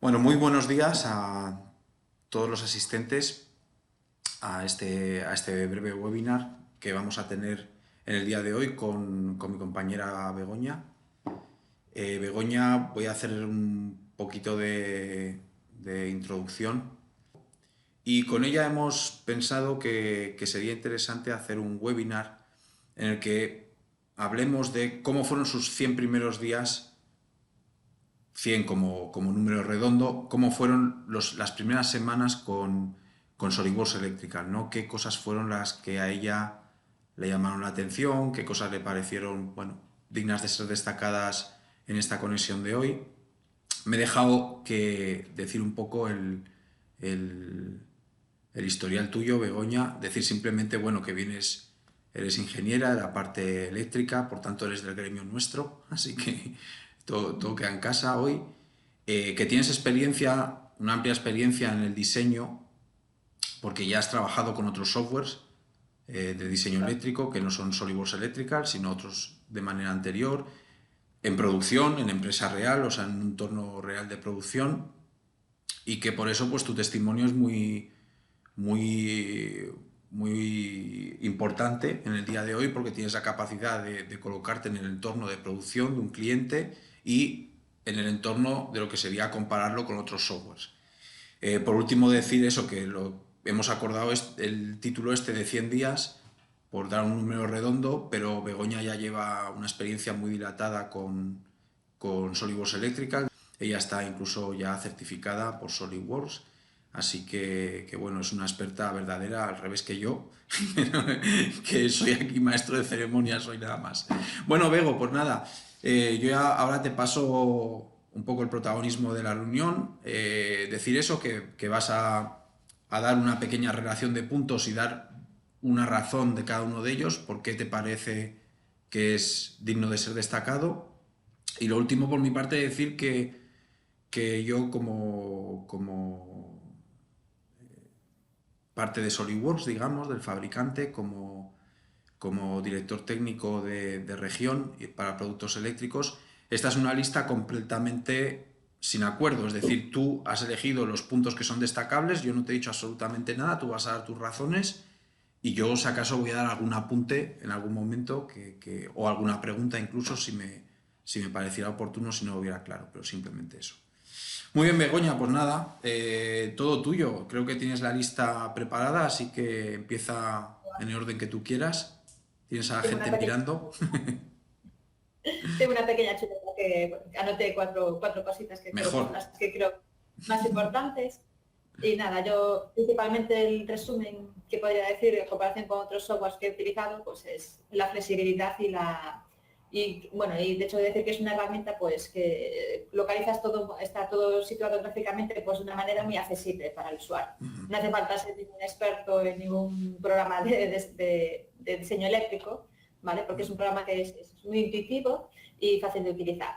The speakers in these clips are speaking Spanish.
Bueno, muy buenos días a todos los asistentes a este breve webinar que vamos a tener en el día de hoy con mi compañera Begoña. Begoña, voy a hacer un poquito de introducción y con ella hemos pensado que sería interesante hacer un webinar en el que hablemos de cómo fueron sus 100 primeros días 100 como número redondo, cómo fueron las primeras semanas con SolidWorks Electrical, ¿no? Qué cosas fueron las que a ella le llamaron la atención, qué cosas le parecieron, bueno, dignas de ser destacadas en esta conexión de hoy. Me he dejado decir un poco el, el historial tuyo, Begoña, decir simplemente, bueno, que eres ingeniera de la parte eléctrica, por tanto eres del gremio nuestro, así que todo queda en casa hoy. Que tienes experiencia, una amplia experiencia en el diseño, porque ya has trabajado con otros softwares de diseño eléctrico, que no son SolidWorks Electrical, sino otros de manera anterior, en producción, en empresa real, o sea, en un entorno real de producción, y que por eso pues tu testimonio es muy, muy importante en el día de hoy porque tienes la capacidad de colocarte en el entorno de producción de un cliente y en el entorno de lo que sería compararlo con otros softwares. Por último, decir eso, que hemos acordado el título este de 100 días por dar un número redondo, pero Begoña ya lleva una experiencia muy dilatada con SolidWorks Electrical. Ella está incluso ya certificada por SolidWorks, así que bueno, es una experta verdadera, al revés que yo, que soy aquí maestro de ceremonias, soy nada más. Bueno, Bego, pues nada, yo ya ahora te paso un poco el protagonismo de la reunión, decir eso, que vas a dar una pequeña relación de puntos y dar una razón de cada uno de ellos, por qué te parece que es digno de ser destacado. Y lo último por mi parte decir que yo como parte de SolidWorks, digamos, del fabricante, como director técnico de región para productos eléctricos, esta es una lista completamente sin acuerdo, es decir, tú has elegido los puntos que son destacables, yo no te he dicho absolutamente nada, tú vas a dar tus razones y yo, si acaso, voy a dar algún apunte en algún momento o alguna pregunta incluso si me pareciera oportuno, si no lo hubiera claro, pero simplemente eso. Muy bien, Begoña, pues nada, todo tuyo. Creo que tienes la lista preparada, así que empieza en el orden que tú quieras. Tienes a la Tengo gente una pequeña, mirando. tengo una pequeña chuleta que bueno, anoté cuatro cositas que creo que son Mejor. las que creo más importantes. Y nada, yo principalmente el resumen que podría decir en comparación con otros softwares que he utilizado, pues es la flexibilidad y bueno, y de hecho de decir que es una herramienta pues que localizas todo, está todo situado gráficamente pues de una manera muy accesible para el usuario. No hace falta ser ningún experto en ningún programa de diseño eléctrico, ¿vale? Porque es un programa que es muy intuitivo y fácil de utilizar.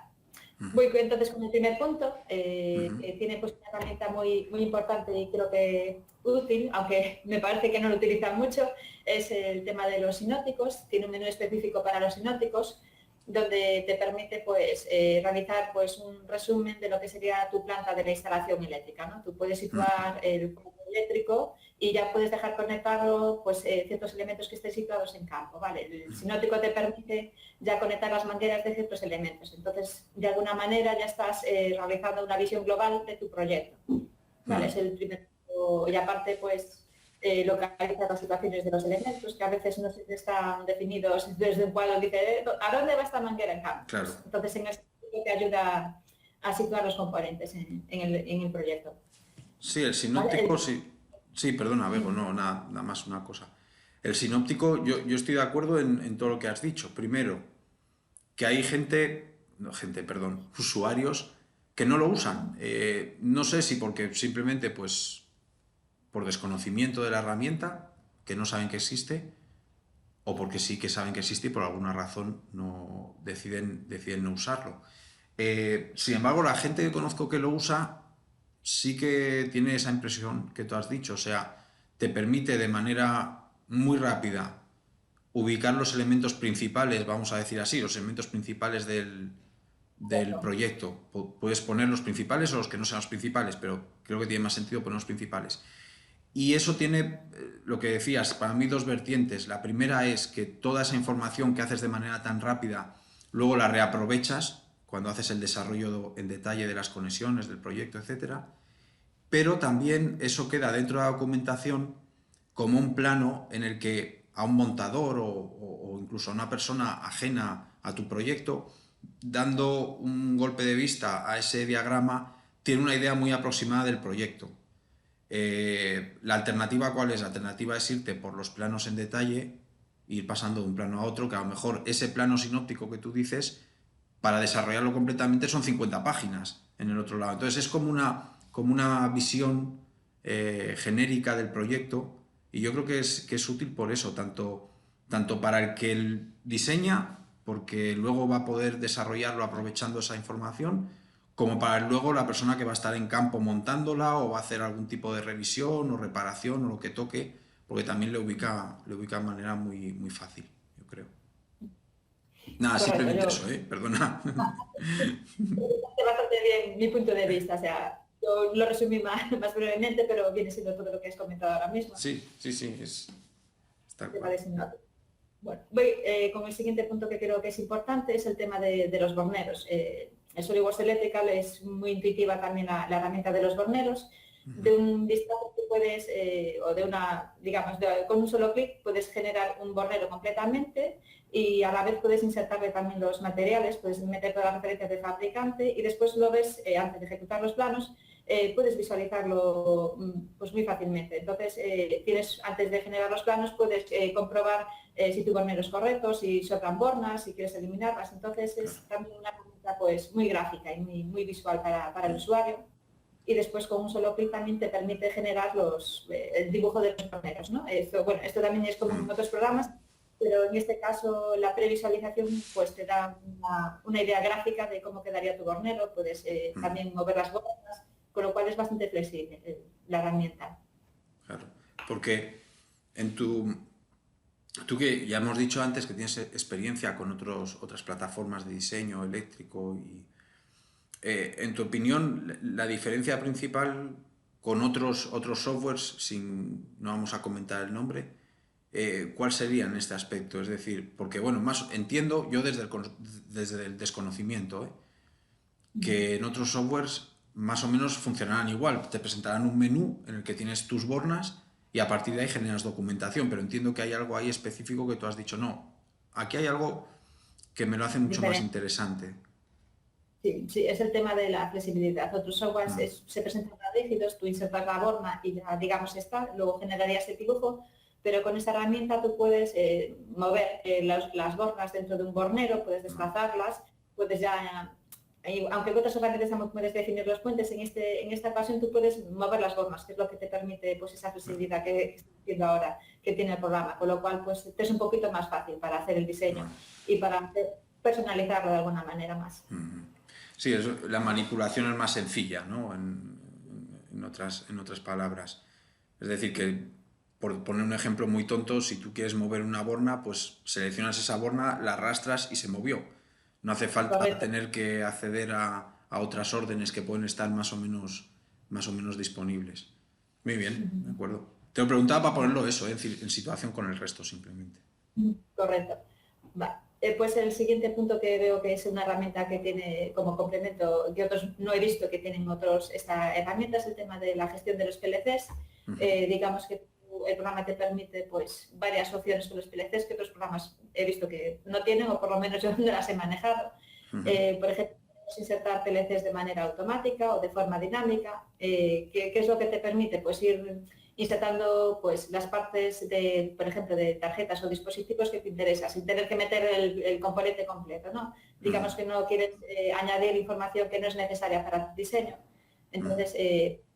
Voy entonces con el primer punto. Tiene pues una herramienta muy importante y creo que útil, aunque me parece que no lo utilizan mucho, es el tema de los sinópticos. Tiene un menú específico para los sinópticos donde te permite pues, realizar pues, un resumen de lo que sería tu planta de la instalación eléctrica, ¿no? Tú puedes situar el punto eléctrico y ya puedes dejar conectado pues, ciertos elementos que estén situados en campo. ¿Vale? El sinóptico te permite ya conectar las mangueras de ciertos elementos. Entonces, de alguna manera ya estás realizando una visión global de tu proyecto. ¿Vale? Es el primer punto. Y aparte, pues, localiza las situaciones de los elementos, que a veces no están definidos desde un cuadro, dice, ¿a dónde va esta manguera en campo? Claro. Pues, entonces, en este te ayuda a situar los componentes en el proyecto. Sí, el ¿Vale? sinóptico, sí. Sí, perdona, Bego, no, nada más una cosa. El sinóptico, yo estoy de acuerdo en todo lo que has dicho. Primero, que hay gente, no gente, perdón, usuarios que no lo usan. No sé si porque simplemente, pues, por desconocimiento de la herramienta, que no saben que existe, o porque sí que saben que existe y por alguna razón no deciden no usarlo. Sin embargo, la gente que conozco que lo usa sí que tiene esa impresión que tú has dicho, o sea, te permite de manera muy rápida ubicar los elementos principales, vamos a decir así, los elementos principales del proyecto. Puedes poner los principales o los que no sean los principales, pero creo que tiene más sentido poner los principales. Y eso tiene, lo que decías, para mí dos vertientes. La primera es que toda esa información que haces de manera tan rápida, luego la reaprovechas cuando haces el desarrollo en detalle de las conexiones, del proyecto, etcétera. Pero también eso queda dentro de la documentación como un plano en el que a un montador o incluso a una persona ajena a tu proyecto, dando un golpe de vista a ese diagrama, tiene una idea muy aproximada del proyecto. ¿La alternativa cuál es? La alternativa es irte por los planos en detalle, ir pasando de un plano a otro, que a lo mejor ese plano sinóptico que tú dices, para desarrollarlo completamente son 50 páginas en el otro lado. Entonces es como una visión genérica del proyecto, y yo creo que es útil por eso, tanto para el que diseña, porque luego va a poder desarrollarlo aprovechando esa información, como para luego la persona que va a estar en campo montándola o va a hacer algún tipo de revisión o reparación o lo que toque, porque también le ubica de manera muy, muy fácil, yo creo. Nada, Correcto, simplemente eso, perdona. bastante bien mi punto de vista, o sea, yo lo resumí más brevemente, pero viene siendo todo lo que has comentado ahora mismo. Sí, es tal Tema cual. de simulación. Bueno, voy con el siguiente punto que creo que es importante, es el tema de los borneros. El SolidWorks Electrical es muy intuitiva también la herramienta de los borneros. De un vistazo tú puedes, o de una, digamos, con un solo clic puedes generar un bornero completamente y a la vez puedes insertarle también los materiales, puedes meter todas las referencias del fabricante y después lo ves, antes de ejecutar los planos, puedes visualizarlo pues muy fácilmente. Entonces, antes de generar los planos, puedes comprobar si tu bornero es correcto, si sobran bornas, si quieres eliminarlas. Entonces, es también una herramienta pues, muy gráfica y muy visual para el usuario. Y después, con un solo clic, también te permite generar el dibujo de los borneros, ¿no? Esto también es como en otros programas, pero en este caso la previsualización pues, te da una idea gráfica de cómo quedaría tu bornero. Puedes también mover las bornas, con lo cual es bastante flexible la herramienta. Claro, porque tú que ya hemos dicho antes que tienes experiencia con otras plataformas de diseño eléctrico, y en tu opinión, la diferencia principal con otros softwares, no vamos a comentar el nombre, ¿cuál sería en este aspecto? Es decir, porque bueno, más entiendo yo desde el desconocimiento, que en otros softwares más o menos funcionarán igual. Te presentarán un menú en el que tienes tus bornas y a partir de ahí generas documentación, pero entiendo que hay algo ahí específico que tú has dicho, no, aquí hay algo que me lo hace mucho más interesante. Sí, es el tema de la flexibilidad. Otros softwares se presentan rígidos, tú insertas la borna y ya, digamos, está, luego generarías el dibujo, pero con esta herramienta tú puedes mover las bornas dentro de un bornero, puedes desplazarlas, puedes ya, aunque en otras herramientas puedes definir los puentes, en esta ocasión tú puedes mover las bornas, que es lo que te permite pues, esa flexibilidad que estoy diciendo ahora, que tiene el programa, con lo cual pues, te es un poquito más fácil para hacer el diseño y para personalizarlo de alguna manera más. Sí, la manipulación es más sencilla, ¿no? En otras palabras. Es decir, que por poner un ejemplo muy tonto, si tú quieres mover una borna, pues seleccionas esa borna, la arrastras y se movió. No hace falta tener que acceder a otras órdenes que pueden estar más o menos disponibles. Muy bien, de acuerdo. Te lo preguntaba para ponerlo eso, en situación con el resto simplemente. Correcto. Va. Pues el siguiente punto que veo que es una herramienta que tiene como complemento, que otros no he visto que tienen otros esta herramienta, es el tema de la gestión de los PLCs. Digamos que el programa te permite pues varias opciones con los PLCs que otros programas he visto que no tienen, o por lo menos yo no las he manejado. Por ejemplo, insertar PLCs de manera automática o de forma dinámica. ¿Qué es lo que te permite? Pues ir insertando pues, las partes, por ejemplo, de tarjetas o dispositivos que te interesan, sin tener que meter el componente completo, ¿no? Digamos que no quieres añadir información que no es necesaria para tu diseño. Entonces,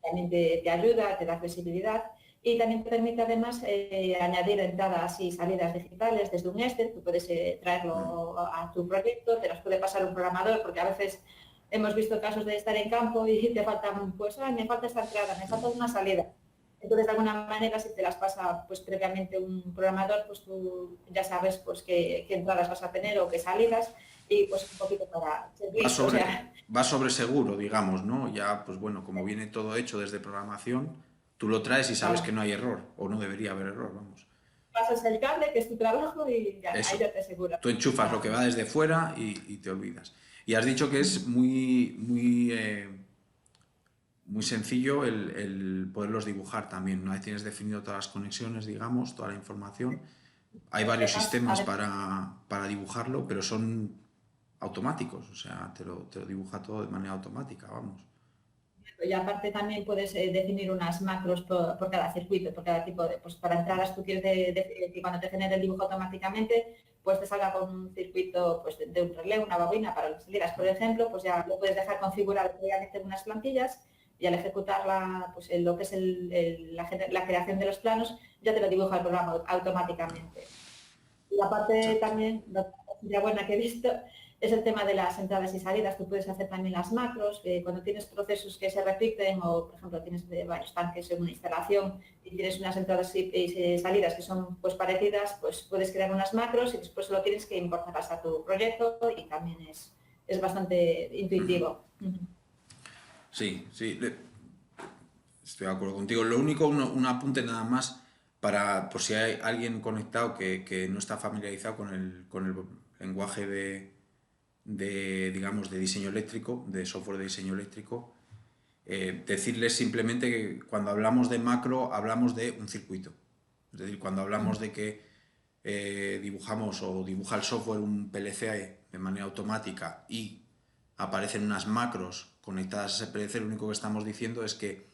también te ayuda, te da flexibilidad y también te permite además añadir entradas y salidas digitales desde un Excel. Tú puedes traerlo a tu proyecto, te las puede pasar un programador, porque a veces hemos visto casos de estar en campo y te faltan, pues, me falta esta entrada, me falta una salida. Entonces, de alguna manera, si te las pasa pues, previamente un programador, pues tú ya sabes pues, qué entradas vas a tener o qué salidas y pues un poquito para Va checklist, o sobre, sea, va sobre seguro, digamos, ¿no? Ya, pues bueno, como viene todo hecho desde programación, tú lo traes y sabes que claro, no hay error, o no debería haber error, vamos. pasas el cable, que es tu trabajo, y ya, ahí Eso. ya te aseguras. Tú enchufas lo que va desde fuera y te olvidas. Y has dicho que es muy sencillo el poderlos dibujar también. Una vez tienes definido todas las conexiones, digamos, toda la información, hay varios sistemas Además, para dibujarlo, pero son automáticos, o sea, te lo dibuja todo de manera automática, vamos. y aparte también puedes definir unas macros por cada circuito, por cada tipo de, pues para entradas tú quieres que cuando te genere el dibujo automáticamente, pues te salga con un circuito pues, de un relé, una bobina para las salidas, por ejemplo, pues ya lo puedes dejar configurado previamente en unas plantillas y al ejecutar pues, lo que es la creación de los planos, ya te lo dibuja el programa automáticamente. Y aparte Exacto. también, otra cosilla buena que he visto es el tema de las entradas y salidas. Tú puedes hacer también las macros, que cuando tienes procesos que se repiten o, por ejemplo, tienes varios tanques en una instalación y tienes unas entradas y salidas que son pues parecidas, pues puedes crear unas macros y después solo tienes que importarlas a tu proyecto y también es bastante intuitivo. Sí, sí, estoy de acuerdo contigo. Lo único, un apunte nada más para, por si hay alguien conectado que no está familiarizado con el lenguaje digamos, de diseño eléctrico, de software de diseño eléctrico, decirles simplemente que cuando hablamos de macro hablamos de un circuito. Es decir, cuando hablamos de que dibujamos o dibuja el software un PLC de manera automática y aparecen unas macros conectadas a ese PLC, lo único que estamos diciendo es que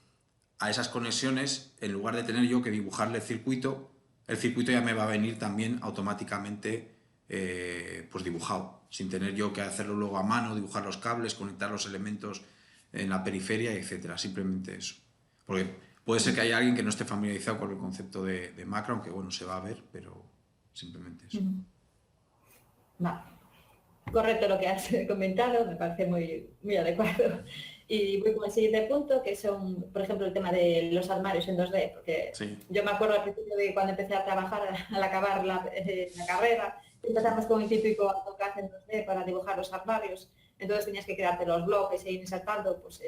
a esas conexiones, en lugar de tener yo que dibujarle el circuito ya me va a venir también automáticamente pues dibujado, sin tener yo que hacerlo luego a mano, dibujar los cables, conectar los elementos en la periferia, etcétera. Simplemente eso. Porque puede ser que haya alguien que no esté familiarizado con el concepto de macro, aunque bueno, se va a ver, pero simplemente eso. Vale. Correcto lo que has comentado, me parece muy adecuado. Y voy con el siguiente punto, que son, por ejemplo, el tema de los armarios en 2D, porque Sí. yo me acuerdo al principio de cuando empecé a trabajar, al acabar la carrera, empezamos con el típico AutoCAD en 2D para dibujar los armarios, entonces tenías que crearte los bloques e ir insertando, pues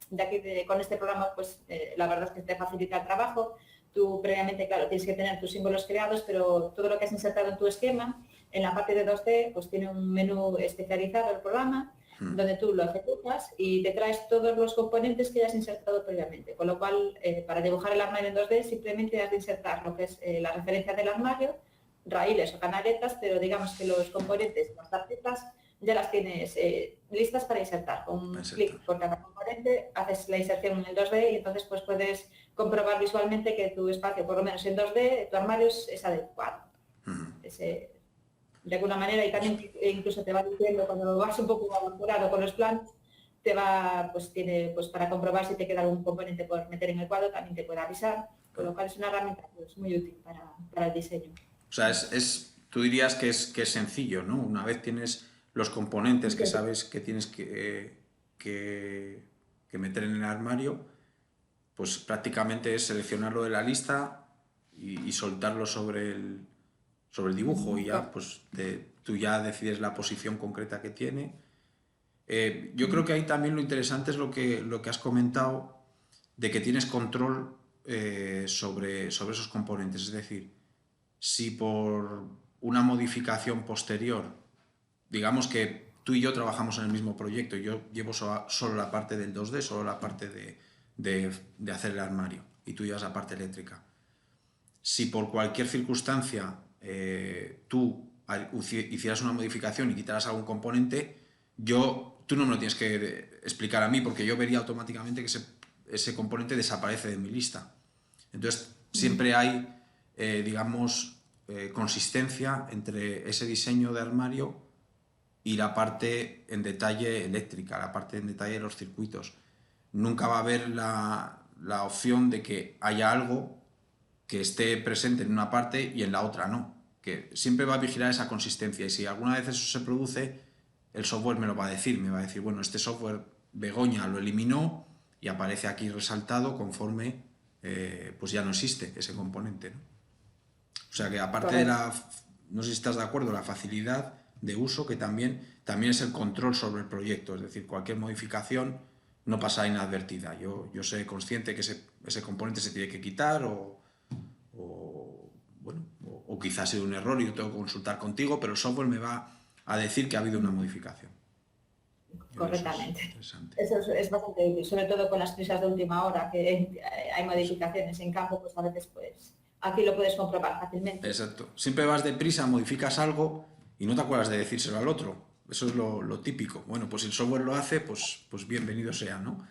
de aquí con este programa, pues la verdad es que te facilita el trabajo. Tú previamente, claro, tienes que tener tus símbolos creados, pero todo lo que has insertado en tu esquema en la parte de 2D pues tiene un menú especializado el programa donde tú lo ejecutas y te traes todos los componentes que hayas insertado previamente. Con lo cual, para dibujar el armario en 2D simplemente has de insertar lo que es la referencia del armario, raíles o canaletas, pero digamos que los componentes, las tarjetas, ya las tienes listas para insertar. Con un clic por cada componente haces la inserción en el 2D y entonces pues puedes comprobar visualmente que tu espacio, por lo menos en 2D, tu armario es adecuado. Ese, de alguna manera y también incluso te va diciendo cuando vas un poco avanzado con los planos, te va, pues tiene, pues para comprobar si te queda algún componente por meter en el cuadro, también te puede avisar, con lo cual es una herramienta pues, muy útil para el diseño. O sea, tú dirías que es sencillo, ¿no? Una vez tienes los componentes que sabes que tienes que meter en el armario, pues prácticamente es seleccionarlo de la lista y soltarlo sobre el dibujo y ya pues tú ya decides la posición concreta que tiene. Yo creo que ahí también lo interesante es lo que has comentado de que tienes control sobre esos componentes. Es decir, si por una modificación posterior, digamos que tú y yo trabajamos en el mismo proyecto, yo llevo solo la parte del 2D, solo la parte de hacer el armario, y tú llevas la parte eléctrica. Si por cualquier circunstancia tú hicieras una modificación y quitaras algún componente, tú no me lo tienes que explicar a mí porque yo vería automáticamente que ese componente desaparece de mi lista. Entonces siempre hay, digamos, consistencia entre ese diseño de armario y la parte en detalle eléctrica, la parte en detalle de los circuitos. Nunca va a haber la opción de que haya algo que esté presente en una parte y en la otra no. Que siempre va a vigilar esa consistencia y si alguna vez eso se produce, el software me lo va a decir, bueno, este software Begoña lo eliminó y aparece aquí resaltado conforme pues ya no existe ese componente, ¿no? O sea que aparte Correcto. no sé si estás de acuerdo, la facilidad, de uso, que también es el control sobre el proyecto, es decir, cualquier modificación no pasa inadvertida. Yo soy consciente que ese componente se tiene que quitar bueno, o quizás ha sido un error y yo tengo que consultar contigo, pero el software me va a decir que ha habido una modificación. Correctamente. Eso es bastante útil, sobre todo con las prisas de última hora, que hay modificaciones en campo, pues a veces pues aquí lo puedes comprobar fácilmente. Exacto. Siempre vas deprisa, modificas algo y no te acuerdas de decírselo al otro. Eso es lo típico. Bueno, pues si el software lo hace, pues bienvenido sea, ¿no?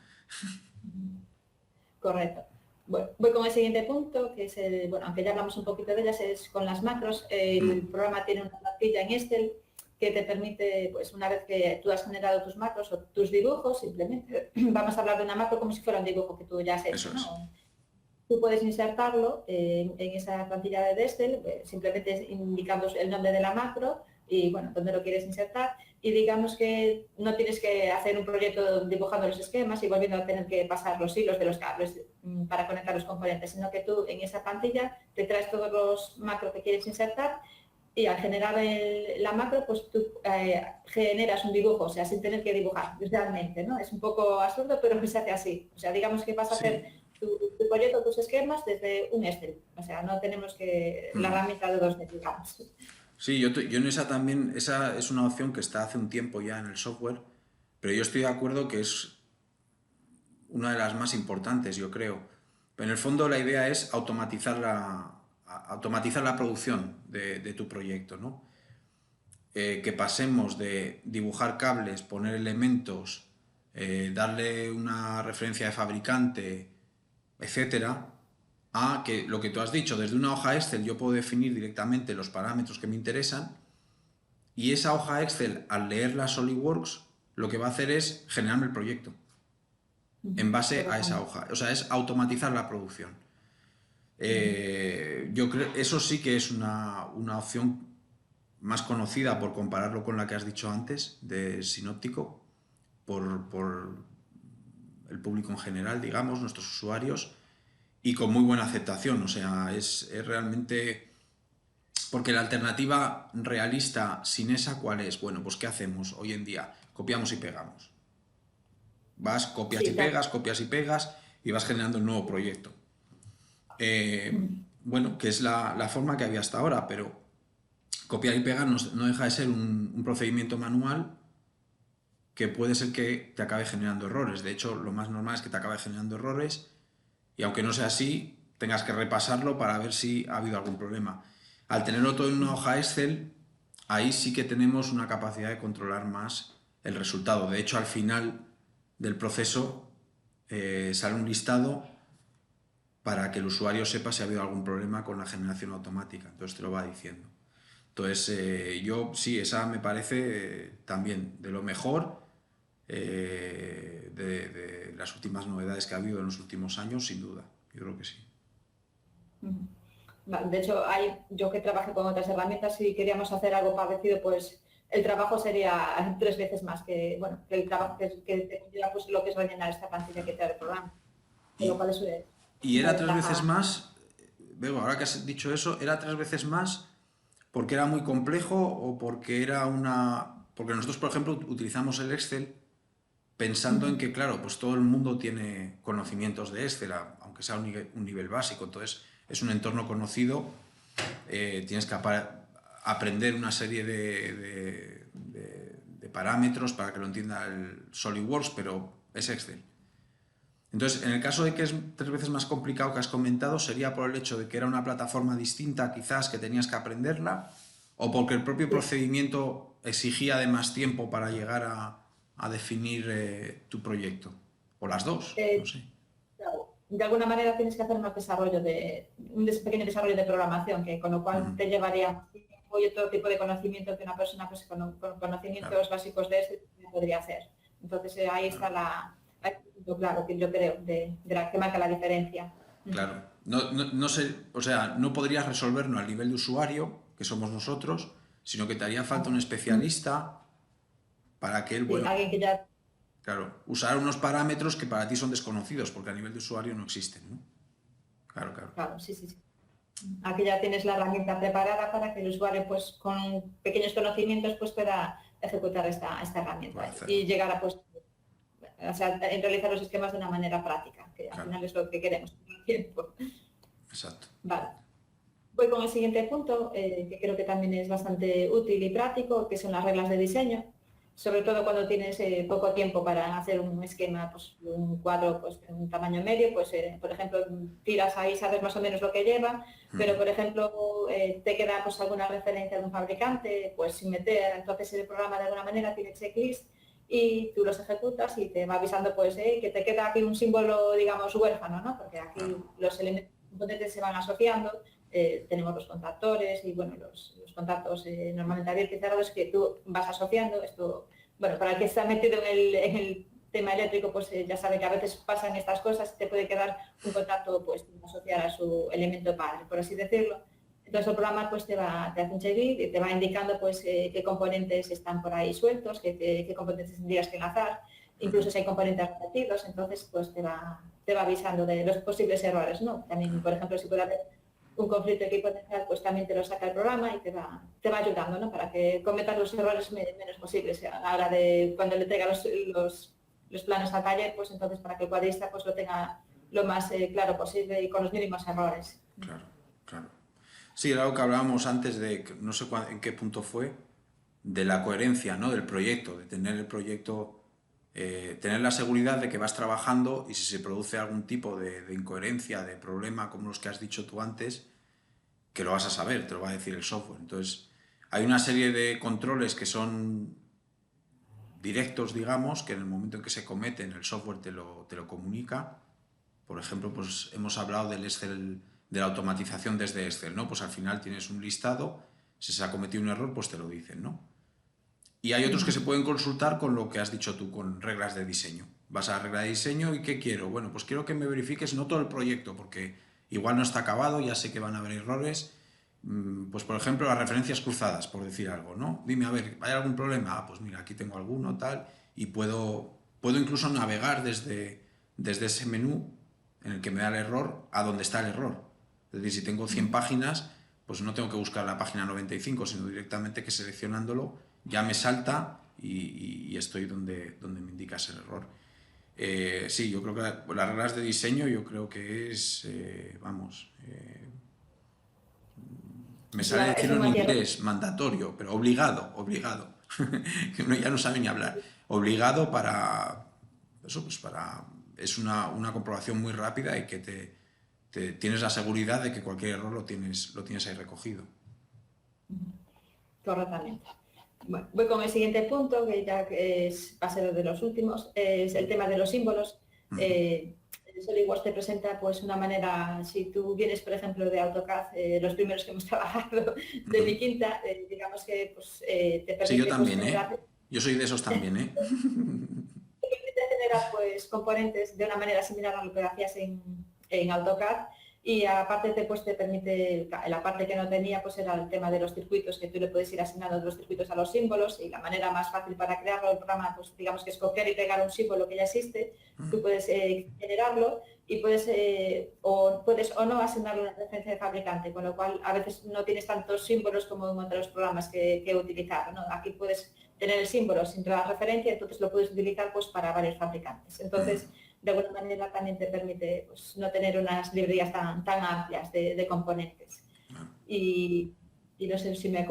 Correcto. Bueno, voy con el siguiente punto, que es bueno, aunque ya hablamos un poquito de ellas, es con las macros. El programa tiene una plantilla en Excel que te permite, pues una vez que tú has generado tus macros o tus dibujos, simplemente vamos a hablar de una macro como si fuera un dibujo que tú ya has hecho, ¿no? Tú puedes insertarlo en esa plantilla de Excel, simplemente indicando el nombre de la macro y, bueno, dónde lo quieres insertar. Y digamos que no tienes que hacer un proyecto dibujando los esquemas y volviendo a tener que pasar los hilos de los cables para conectar los componentes, sino que tú en esa plantilla te traes todos los macros que quieres insertar y al generar la macro, pues tú generas un dibujo, o sea, sin tener que dibujar realmente, ¿no? Es un poco absurdo, pero se hace así. O sea, digamos que vas a hacer tu proyecto, tus esquemas desde un Excel. O sea, no tenemos que la herramienta de 2D, digamos. Sí, yo en esa también, esa es una opción que está hace un tiempo ya en el software, pero yo estoy de acuerdo que es una de las más importantes, yo creo. Pero en el fondo la idea es automatizar la producción de tu proyecto, ¿no? Que pasemos de dibujar cables, poner elementos, darle una referencia de fabricante, etcétera, a que lo que tú has dicho, desde una hoja Excel yo puedo definir directamente los parámetros que me interesan y esa hoja Excel, al leer la SolidWorks, lo que va a hacer es generarme el proyecto en base a esa hoja. O sea, es automatizar la producción. Yo creo eso sí que es una opción más conocida por compararlo con la que has dicho antes de Sinóptico por el público en general, digamos, nuestros usuarios, y con muy buena aceptación. O sea, es realmente... Porque la alternativa realista sin esa, ¿cuál es? Bueno, pues ¿qué hacemos hoy en día? Copiamos y pegamos. Vas, copias y pegas y vas generando un nuevo proyecto. Bueno, que es la forma que había hasta ahora, pero copiar y pegar no deja de ser un procedimiento manual que puede ser que te acabe generando errores. De hecho, lo más normal es que te acabe generando errores y aunque no sea así, tengas que repasarlo para ver si ha habido algún problema. Al tenerlo todo en una hoja Excel, ahí sí que tenemos una capacidad de controlar más el resultado. De hecho, al final del proceso sale un listado para que el usuario sepa si ha habido algún problema con la generación automática. Entonces te lo va diciendo. Entonces, yo sí, esa me parece también de lo mejor de las últimas novedades que ha habido en los últimos años, sin duda. Yo creo que sí. De hecho, yo que trabajé con otras herramientas, si queríamos hacer algo parecido, pues el trabajo sería 3 veces más que, bueno, que el trabajo que pues, lo que es rellenar esta plantilla que te da el programa. Y era 3 veces más, Bego, ahora que has dicho eso, ¿era 3 veces más porque era muy complejo o porque era una... Porque nosotros, por ejemplo, utilizamos el Excel pensando en que, claro, pues todo el mundo tiene conocimientos de Excel, aunque sea un nivel básico, entonces es un entorno conocido, tienes que aprender una serie de parámetros para que lo entienda el SolidWorks, pero es Excel. Entonces, en el caso de que es 3 veces más complicado que has comentado, ¿sería por el hecho de que era una plataforma distinta quizás que tenías que aprenderla? ¿O porque el propio procedimiento exigía de más tiempo para llegar a definir tu proyecto? ¿O las dos? No sé. De alguna manera tienes que hacer un pequeño desarrollo de programación, que con lo cual te llevaría todo tipo de conocimiento que una persona pues, con conocimientos básicos de este podría hacer. Entonces ahí está claro, que yo creo, de la que marca la diferencia. Claro. No sé, o sea, no podrías resolverlo al nivel de usuario, que somos nosotros, sino que te haría falta un especialista para que él, sí, alguien que ya... Claro, usar unos parámetros que para ti son desconocidos, porque a nivel de usuario no existen, ¿no? Claro. Claro, sí. Aquí ya tienes la herramienta preparada para que el usuario, pues con pequeños conocimientos, pues pueda ejecutar esta herramienta y llegar a, pues, o sea, en realizar los esquemas de una manera práctica, que al final es lo que queremos con el tiempo. Exacto. Vale. Voy con el siguiente punto, que creo que también es bastante útil y práctico, que son las reglas de diseño, sobre todo cuando tienes poco tiempo para hacer un esquema, pues un cuadro pues, en un tamaño medio, pues por ejemplo, tiras ahí, sabes más o menos lo que lleva, pero por ejemplo, te queda pues alguna referencia de un fabricante, pues sin meter, entonces el programa de alguna manera tiene checklist y tú los ejecutas y te va avisando pues que te queda aquí un símbolo, digamos, huérfano, ¿no? Porque aquí los elementos componentes se van asociando. Tenemos los contactores y bueno, los contactos normalmente abiertos y cerrados que tú vas asociando. Esto, bueno, para el que está metido en el tema eléctrico, pues ya sabe que a veces pasan estas cosas, te puede quedar un contacto pues asociar a su elemento padre, por así decirlo. Entonces el programa pues te hace un checklist y te va indicando pues qué componentes están por ahí sueltos, qué componentes tendrías que enlazar, incluso si hay componentes repetidos, entonces pues te va avisando de los posibles errores, ¿no? También, por ejemplo, si puede haber un conflicto equipotencial, pues también te lo saca el programa y te va ayudando, ¿no? Para que cometas los errores menos posibles a la hora de cuando le traiga los planos al taller, pues entonces para que el cuadrista pues lo tenga lo más claro posible y con los mínimos errores. Claro, claro. Sí, era lo que hablábamos antes de, no sé en qué punto fue, de la coherencia, ¿no? Del proyecto, de tener el proyecto, tener la seguridad de que vas trabajando y si se produce algún tipo de incoherencia, de problema, como los que has dicho tú antes, que lo vas a saber, te lo va a decir el software. Entonces, hay una serie de controles que son directos, digamos, que en el momento en que se cometen el software te lo comunica. Por ejemplo, pues hemos hablado del Excel, de la automatización desde Excel, ¿no? Pues al final tienes un listado, si se ha cometido un error, pues te lo dicen, ¿no? Y hay otros que se pueden consultar con lo que has dicho tú, con reglas de diseño. Vas a la regla de diseño y ¿qué quiero? Bueno, pues quiero que me verifiques no todo el proyecto, porque igual no está acabado, ya sé que van a haber errores. Pues por ejemplo, las referencias cruzadas, por decir algo, ¿no? Dime, a ver, ¿hay algún problema? Ah, pues mira, aquí tengo alguno, tal, y puedo incluso navegar desde ese menú en el que me da el error a donde está el error. Es decir, si tengo 100 páginas, pues no tengo que buscar la página 95, sino directamente que seleccionándolo ya me salta y estoy donde me indica ese error. Sí, yo creo que las reglas de diseño yo creo que es, me sale decirlo en inglés, mandatorio, pero obligado, que uno ya no sabe ni hablar. Obligado para, eso pues es una comprobación muy rápida y que tienes la seguridad de que cualquier error lo tienes ahí recogido. Correctamente. Bueno, voy con el siguiente punto, que ya va a ser de los últimos, es el tema de los símbolos. SolidWorks te presenta pues una manera, si tú vienes por ejemplo de AutoCAD, los primeros que hemos trabajado de mi quinta, digamos que pues, te permite... Sí, yo también, pues, generar, yo soy de esos también, te permite generar pues componentes de una manera similar a lo que hacías en AutoCAD. Y aparte te permite, la parte que no tenía pues era el tema de los circuitos, que tú le puedes ir asignando los circuitos a los símbolos y la manera más fácil para crearlo, el programa pues digamos que es copiar y pegar un símbolo que ya existe, tú puedes generarlo y puedes o no asignarle una referencia de fabricante, con lo cual a veces no tienes tantos símbolos como en otros programas que he utilizado, ¿no? Aquí puedes tener el símbolo sin la referencia, entonces lo puedes utilizar pues para varios fabricantes. Entonces, de alguna manera también te permite pues, no tener unas librerías tan amplias de componentes. Y no sé si me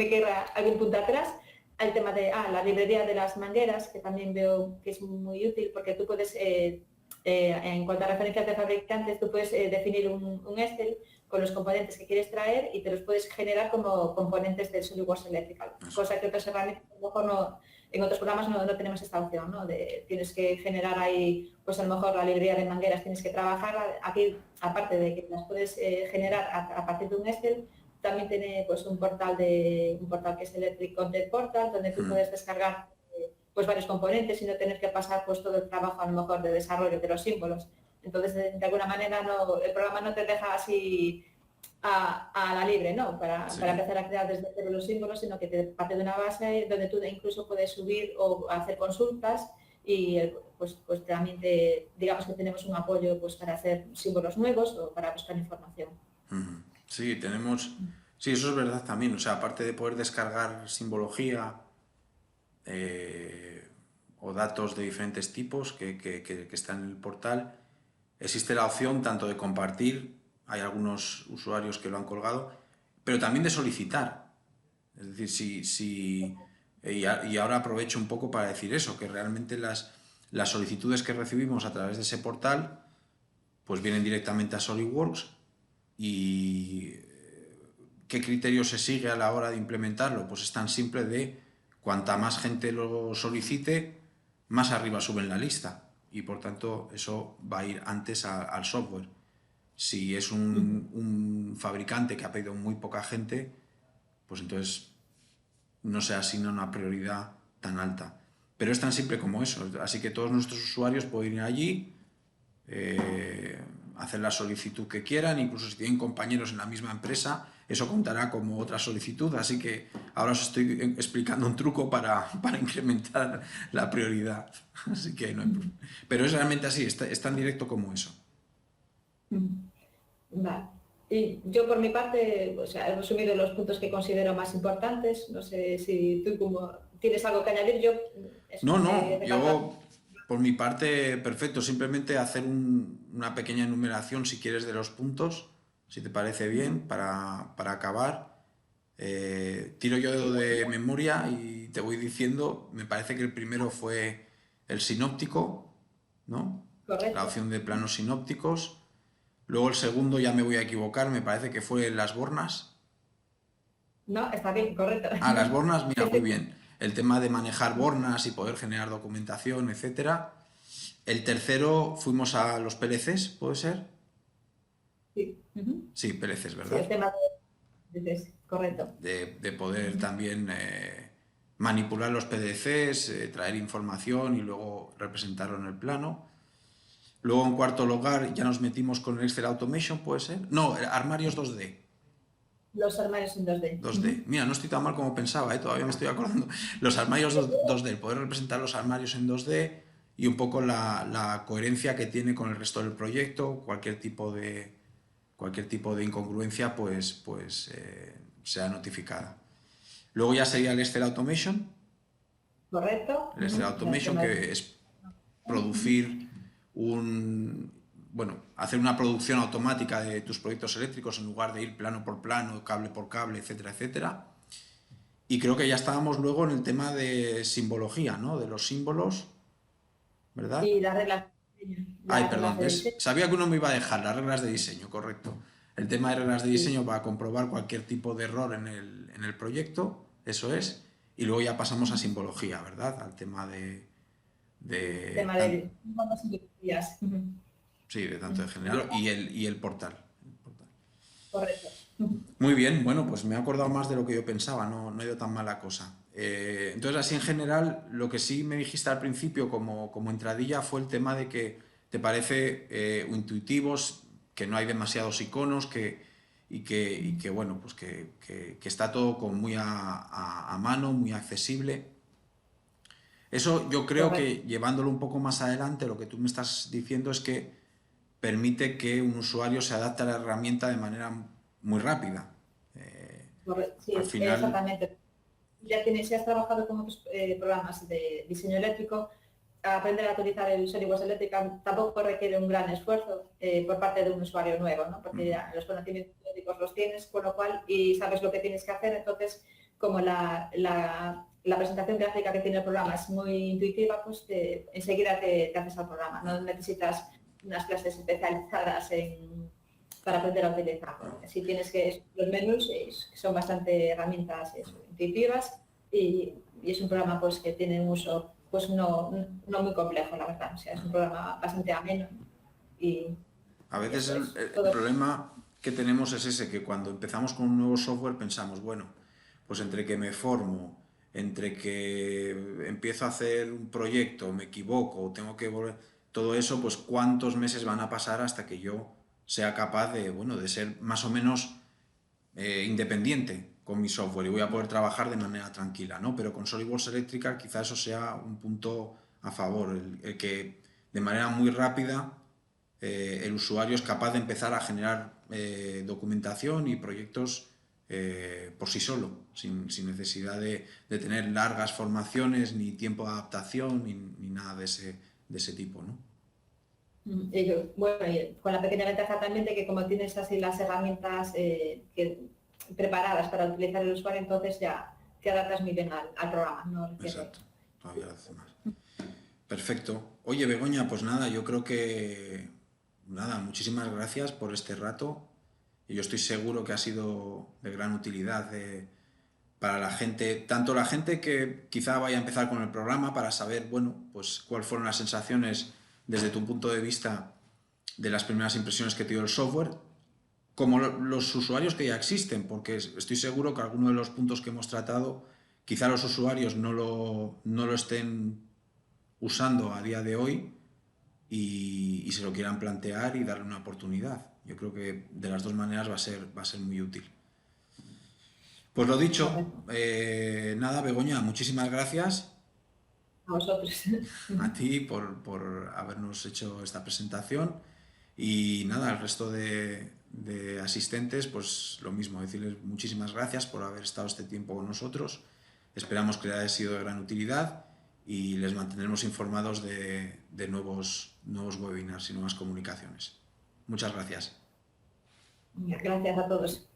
queda algún punto atrás, el tema de la librería de las mangueras, que también veo que es muy útil porque tú puedes, en cuanto a referencias de fabricantes, tú puedes definir un Excel con los componentes que quieres traer y te los puedes generar como componentes del SolidWorks Electrical, cosa que otras herramientas a lo mejor no, en otros programas no tenemos esta opción, ¿no? Tienes que generar ahí, pues a lo mejor la librería de mangueras tienes que trabajarla. Aquí, aparte de que las puedes generar a partir de un Excel, también tiene pues un portal que es Electric Content Portal, donde tú puedes descargar pues varios componentes y no tener que pasar pues todo el trabajo a lo mejor de desarrollo de los símbolos. Entonces, de alguna manera el programa no te deja así a la libre, ¿no? Para empezar a crear desde cero los símbolos, sino que te parte de una base donde tú incluso puedes subir o hacer consultas y pues también digamos que tenemos un apoyo pues para hacer símbolos nuevos o para buscar información. Sí, tenemos... Sí, eso es verdad también. O sea, aparte de poder descargar simbología o datos de diferentes tipos que están en el portal, existe la opción tanto de compartir, hay algunos usuarios que lo han colgado, pero también de solicitar. Es decir, y ahora aprovecho un poco para decir eso, que realmente las solicitudes que recibimos a través de ese portal pues vienen directamente a SolidWorks y ¿qué criterio se sigue a la hora de implementarlo? Pues es tan simple de cuanta más gente lo solicite, más arriba sube en la lista y por tanto eso va a ir antes al software. Si es un fabricante que ha pedido muy poca gente, pues entonces no se asigna una prioridad tan alta. Pero es tan simple como eso. Así que todos nuestros usuarios pueden ir allí, hacer la solicitud que quieran, incluso si tienen compañeros en la misma empresa, eso contará como otra solicitud. Así que ahora os estoy explicando un truco para incrementar la prioridad. Así que no hay problema. Pero es realmente así, es tan directo como eso. Vale. Y yo por mi parte, o sea, he resumido los puntos que considero más importantes. No sé si tú como tienes algo que añadir. Yo eso, No, he no, recalcado. yo por mi parte, perfecto, simplemente hacer una pequeña enumeración, si quieres, de los puntos, si te parece bien, para acabar. Tiro yo Sí, de memoria y te voy diciendo, me parece que el primero fue el sinóptico, ¿no? La correcto. opción de planos sinópticos. Luego el segundo, ya me voy a equivocar, me parece que fue las bornas. No, está bien, correcto. Ah, las bornas, mira, muy bien. El tema de manejar bornas y poder generar documentación, etcétera. El tercero fuimos a los PLCs, ¿puede ser? Sí, Sí, PLCs, sí, el ¿verdad? tema de correcto. De poder también manipular los PDCs, traer información y luego representarlo en el plano. Luego, en cuarto lugar, ya nos metimos con el Excel Automation, ¿puede ser? No, armarios 2D. Los armarios en 2D. 2D. Mira, no estoy tan mal como pensaba, todavía me estoy acordando. Los armarios 2D, el poder representar los armarios en 2D y un poco la coherencia que tiene con el resto del proyecto, cualquier tipo de incongruencia, sea notificada. Luego ya sería el Excel Automation. Correcto. El Excel El Automation, tema de... que es producir hacer una producción automática de tus proyectos eléctricos en lugar de ir plano por plano, cable por cable, etcétera, etcétera. Y creo que ya estábamos luego en el tema de simbología, ¿no? De los símbolos, ¿verdad? Y las reglas, Ay, las reglas perdón, de ¿ves? diseño. Sabía que uno me iba a dejar las reglas de diseño, correcto. El tema de reglas de Sí. diseño para comprobar cualquier tipo de error en el proyecto, eso es. Y luego ya pasamos a simbología, ¿verdad? Al tema de Tema de fondos y días. sí, de tanto de general y el portal. Correcto. Muy bien, bueno, pues me he acordado más de lo que yo pensaba, no ha ido tan mala cosa. Entonces, así en general, lo que sí me dijiste al principio como entradilla fue el tema de que te parece intuitivos, que no hay demasiados iconos, y que bueno, pues que está todo como muy a mano, muy accesible. Eso yo creo Correcto. que llevándolo un poco más adelante, lo que tú me estás diciendo es que permite que un usuario se adapte a la herramienta de manera muy rápida. Sí, Al final, exactamente. Ya tienes, si has trabajado con otros programas de diseño eléctrico, aprender a utilizar el SolidWorks Electric tampoco requiere un gran esfuerzo por parte de un usuario nuevo, ¿no? Porque ya los conocimientos técnicos los tienes, con lo cual, y sabes lo que tienes que hacer, entonces, como la presentación gráfica que tiene el programa es muy intuitiva, pues enseguida te haces al programa. No necesitas unas clases especializadas para aprender a utilizarlo. Si tienes que los menús son bastante herramientas intuitivas y es un programa pues que tiene un uso pues no muy complejo, la verdad. O sea, es un programa bastante ameno y a veces eso el, es el todo. problema que tenemos es ese, que cuando empezamos con un nuevo software pensamos, bueno, pues entre que me formo, entre que empiezo a hacer un proyecto, me equivoco, tengo que volver, todo eso, pues cuántos meses van a pasar hasta que yo sea capaz de ser más o menos independiente con mi software y voy a poder trabajar de manera tranquila, ¿no? Pero con SolidWorks Electrical quizá eso sea un punto a favor, el que de manera muy rápida el usuario es capaz de empezar a generar documentación y proyectos por sí solo, sin necesidad de tener largas formaciones, ni tiempo de adaptación, ni nada de ese tipo, ¿no? Bueno, y con la pequeña ventaja también de que como tienes así las herramientas preparadas para utilizar el usuario, entonces ya te adaptas muy bien al programa. No requiere... Exacto, todavía lo hace más. Perfecto. Oye, Begoña, pues nada, yo creo que, nada, muchísimas gracias por este rato. Y yo estoy seguro que ha sido de gran utilidad para la gente, tanto la gente que quizá vaya a empezar con el programa para saber, bueno, pues cuáles fueron las sensaciones desde tu punto de vista de las primeras impresiones que te dio el software, como los usuarios que ya existen, porque estoy seguro que algunos de los puntos que hemos tratado, quizá los usuarios no lo estén usando a día de hoy y se lo quieran plantear y darle una oportunidad. Yo creo que de las dos maneras va a ser muy útil. Pues lo dicho, nada, Begoña, muchísimas gracias A vosotros. a ti por habernos hecho esta presentación y nada, al resto de asistentes, pues lo mismo, decirles muchísimas gracias por haber estado este tiempo con nosotros. Esperamos que les haya sido de gran utilidad y les mantendremos informados de nuevos webinars y nuevas comunicaciones. Muchas gracias. Gracias a todos.